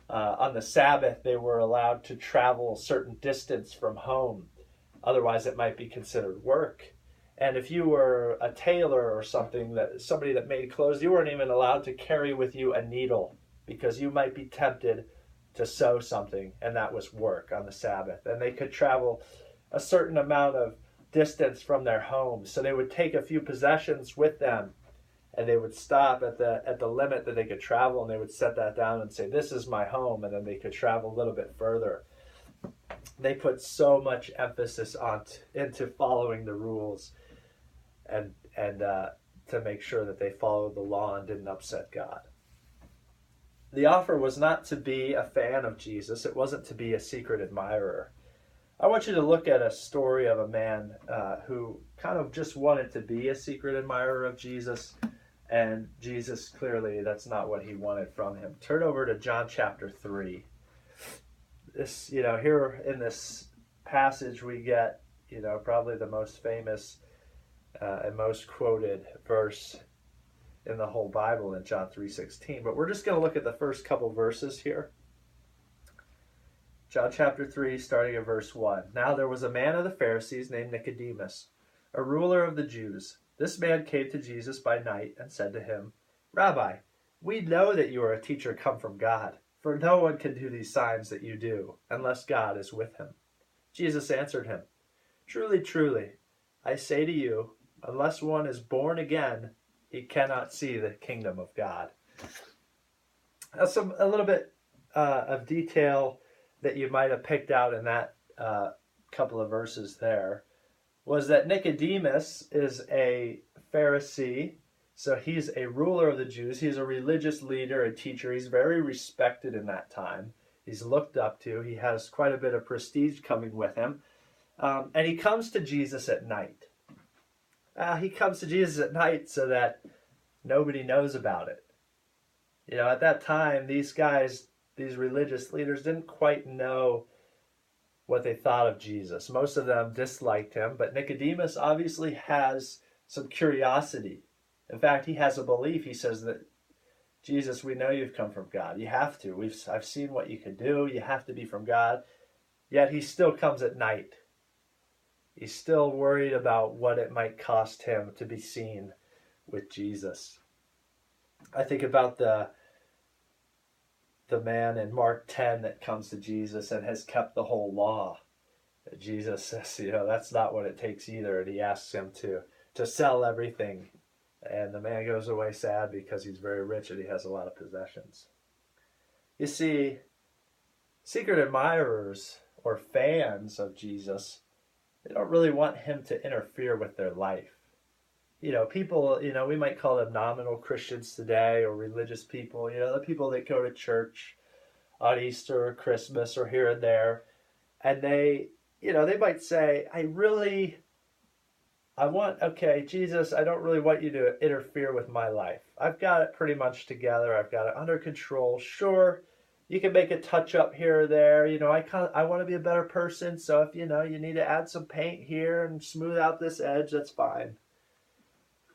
On the Sabbath, they were allowed to travel a certain distance from home. Otherwise, it might be considered work. And if you were a tailor or somebody that made clothes, you weren't even allowed to carry with you a needle because you might be tempted to sew something, and that was work on the Sabbath. And they could travel a certain amount of distance from their homes. So they would take a few possessions with them, and they would stop at the limit that they could travel, and they would set that down and say, "This is my home," and then they could travel a little bit further. They put so much emphasis into following the rules and to make sure that they followed the law and didn't upset God. The offer was not to be a fan of Jesus. It wasn't to be a secret admirer. I want you to look at a story of a man who kind of just wanted to be a secret admirer of Jesus, and Jesus, clearly, that's not what he wanted from him. Turn over to John chapter 3. This, here in this passage we get, probably the most famous and most quoted verse in the whole Bible in John 3:16. But we're just going to look at the first couple verses here. John chapter 3, starting at verse 1. Now there was a man of the Pharisees named Nicodemus, a ruler of the Jews. This man came to Jesus by night and said to him, "Rabbi, we know that you are a teacher come from God, for no one can do these signs that you do unless God is with him." Jesus answered him, "Truly, truly, I say to you, unless one is born again, he cannot see the kingdom of God." That's a little bit of detail that you might have picked out in that couple of verses there was that Nicodemus is a Pharisee, so he's a ruler of the Jews. He's a religious leader, a teacher. He's very respected in that time. He's looked up to. He has quite a bit of prestige coming with him. And he comes to Jesus at night. He comes to Jesus at night so that nobody knows about it. At that time, these guys, these religious leaders, didn't quite know what they thought of Jesus. Most of them disliked him, but Nicodemus obviously has some curiosity. In fact, he has a belief. He says that, "Jesus, we know you've come from God. You have to. I've seen what you can do. You have to be from God." Yet he still comes at night. He's still worried about what it might cost him to be seen with Jesus. I think about the man in Mark 10 that comes to Jesus and has kept the whole law. Jesus says, that's not what it takes either. And he asks him to sell everything. And the man goes away sad because he's very rich and he has a lot of possessions. You see, secret admirers or fans of Jesus, they don't really want him to interfere with their life. People, we might call them nominal Christians today or religious people, the people that go to church on Easter or Christmas or here and there. And they might say, Jesus, I don't really want you to interfere with my life. I've got it pretty much together. I've got it under control. Sure, you can make a touch up here or there. I want to be a better person. So if, you need to add some paint here and smooth out this edge, that's fine.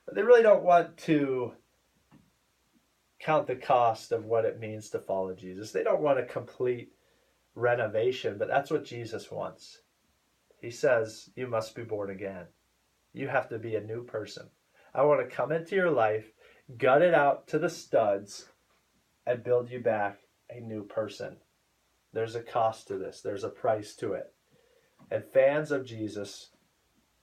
But they really don't want to count the cost of what it means to follow Jesus. They don't want a complete renovation, but that's what Jesus wants. He says, you must be born again. You have to be a new person. I want to come into your life, gut it out to the studs, and build you back a new person. There's a cost to this. There's a price to it. And fans of Jesus,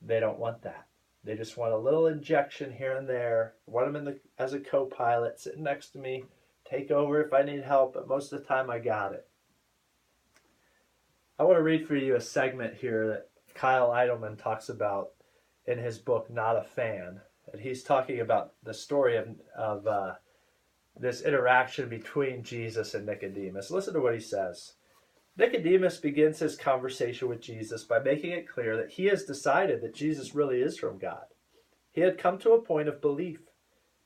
they don't want that. They just want a little injection here and there. Want him as a co-pilot, sitting next to me, take over if I need help, but most of the time I got it. I want to read for you a segment here that Kyle Idleman talks about in his book, Not a Fan. And he's talking about the story of this interaction between Jesus and Nicodemus. Listen to what he says. Nicodemus begins his conversation with Jesus by making it clear that he has decided that Jesus really is from God. He had come to a point of belief,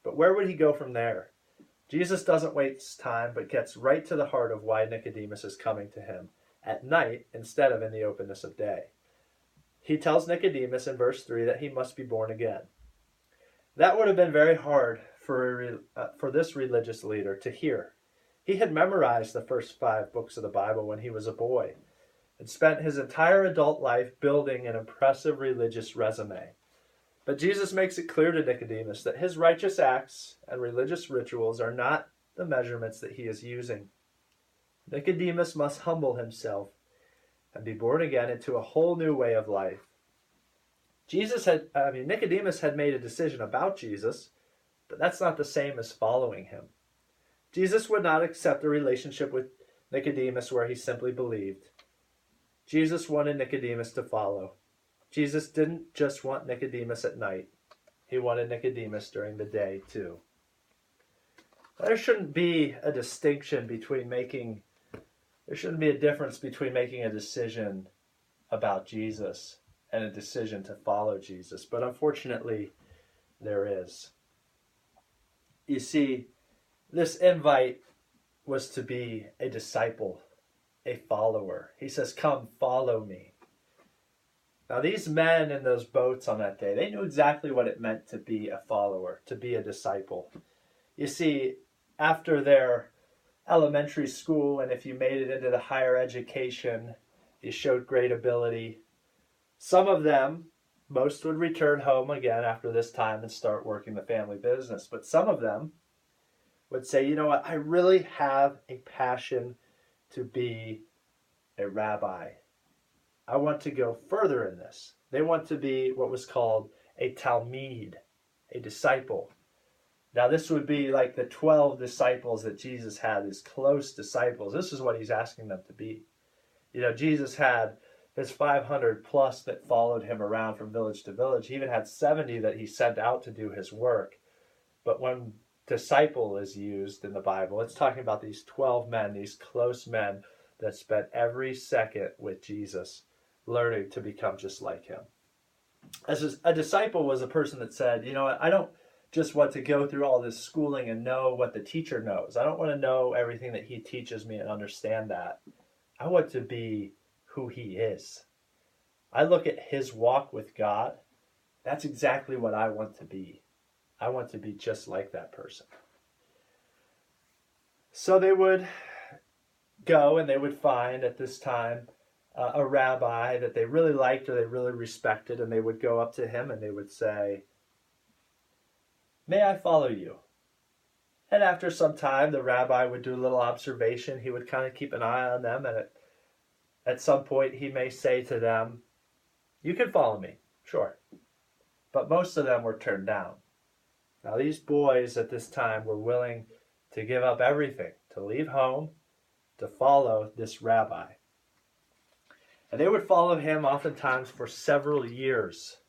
but where would he go from there? Jesus doesn't waste time, but gets right to the heart of why Nicodemus is coming to him at night instead of in the openness of day. He tells Nicodemus in verse 3 that he must be born again. That would have been very hard for this religious leader to hear. He had memorized the first 5 books of the Bible when he was a boy and spent his entire adult life building an impressive religious resume. But Jesus makes it clear to Nicodemus that his righteous acts and religious rituals are not the measurements that he is using. Nicodemus must humble himself and be born again into a whole new way of life. Nicodemus had made a decision about Jesus, but that's not the same as following him. Jesus would not accept a relationship with Nicodemus where he simply believed. Jesus wanted Nicodemus to follow. Jesus didn't just want Nicodemus at night. He wanted Nicodemus during the day too. There shouldn't be a distinction between there shouldn't be a difference between making a decision about Jesus and a decision to follow Jesus. But unfortunately, there is. You see, this invite was to be a disciple, a follower. He says, "Come, follow me." Now, these men in those boats on that day, they knew exactly what it meant to be a follower, to be a disciple. You see, after their elementary school, and if you made it into the higher education, you showed great ability. Some of them, most would return home again after this time and start working the family business. But some of them would say, you know what, I really have a passion to be a rabbi. I want to go further in this. They want to be what was called a talmid, a disciple. Now this would be like the 12 disciples that Jesus had, his close disciples. This is what he's asking them to be. You know, Jesus had his 500 plus that followed him around from village to village. He even had 70 that he sent out to do his work. But when disciple is used in the Bible, it's talking about these 12 men, these close men that spent every second with Jesus, learning to become just like him. As a disciple was a person that said, you know what, I don't just want to go through all this schooling and know what the teacher knows. I don't want to know everything that he teaches me and understand that. I want to be who he is. I look at his walk with God. That's exactly what I want to be. I want to be just like that person. So they would go and they would find at this time a rabbi that they really liked or they really respected, and they would go up to him and they would say, "May I follow you?" And after some time, the rabbi would do a little observation. He would kind of keep an eye on them, and at some point he may say to them, "You can follow me, sure." But most of them were turned down. Now these boys at this time were willing to give up everything, to leave home, to follow this rabbi. And they would follow him oftentimes for several years.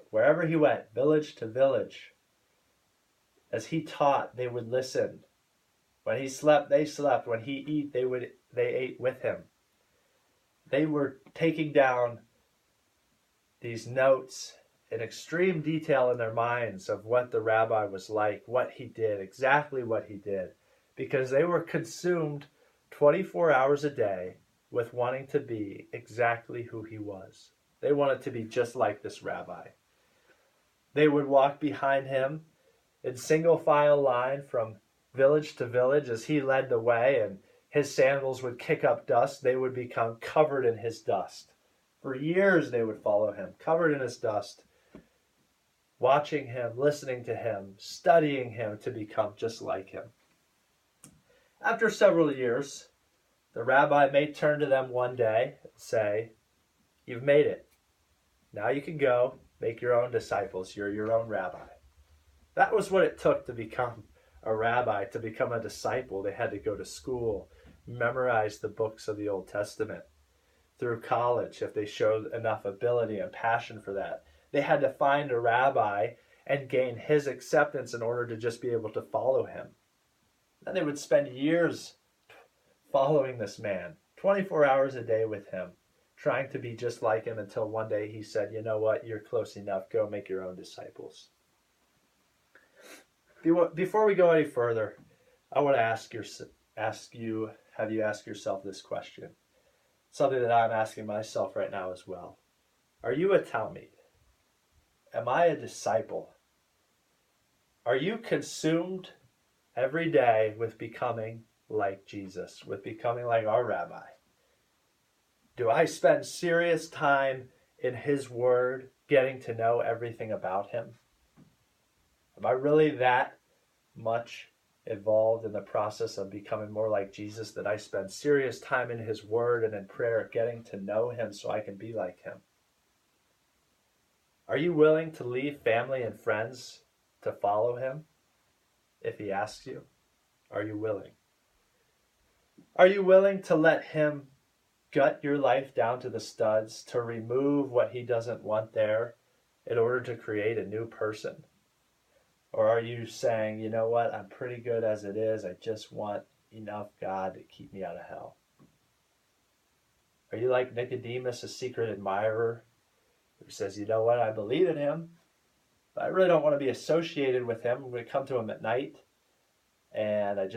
Wherever he went, village to village. As he taught, they would listen. When he slept, they slept. When he ate, they ate with him. They were taking down these notes in extreme detail in their minds of what the rabbi was like, what he did, exactly what he did, because they were consumed 24 hours a day with wanting to be exactly who he was. They wanted to be just like this rabbi. They would walk behind him in single file line from village to village as he led the way, and his sandals would kick up dust. They would become covered in his dust. For years they would follow him, covered in his dust, watching him, listening to him, studying him to become just like him. After several years, the rabbi may turn to them one day and say, "You've made it. Now you can go make your own disciples. You're your own rabbi." That was what it took to become a rabbi, to become a disciple. They had to go to school, memorize the books of the Old Testament. Through college, if they showed enough ability and passion for that, they had to find a rabbi and gain his acceptance in order to just be able to follow him. Then they would spend years following this man, 24 hours a day with him, trying to be just like him, until one day he said, "You know what, you're close enough, go make your own disciples." Before we go any further, I want to have you ask yourself this question. Something that I'm asking myself right now as well. Are you a talmid? Am I a disciple? Are you consumed every day with becoming like Jesus, with becoming like our rabbi? Do I spend serious time in his word, getting to know everything about him? Am I really that much involved in the process of becoming more like Jesus that I spend serious time in his word and in prayer, getting to know him so I can be like him? Are you willing to leave family and friends to follow him if he asks you? Are you willing? Are you willing to let him gut your life down to the studs, to remove what he doesn't want there in order to create a new person? Or are you saying, you know what, I'm pretty good as it is, I just want enough God to keep me out of hell? Are you like Nicodemus, a secret admirer, who says, you know what, I believe in him, but I really don't want to be associated with him. I'm going to come to him at night, and I just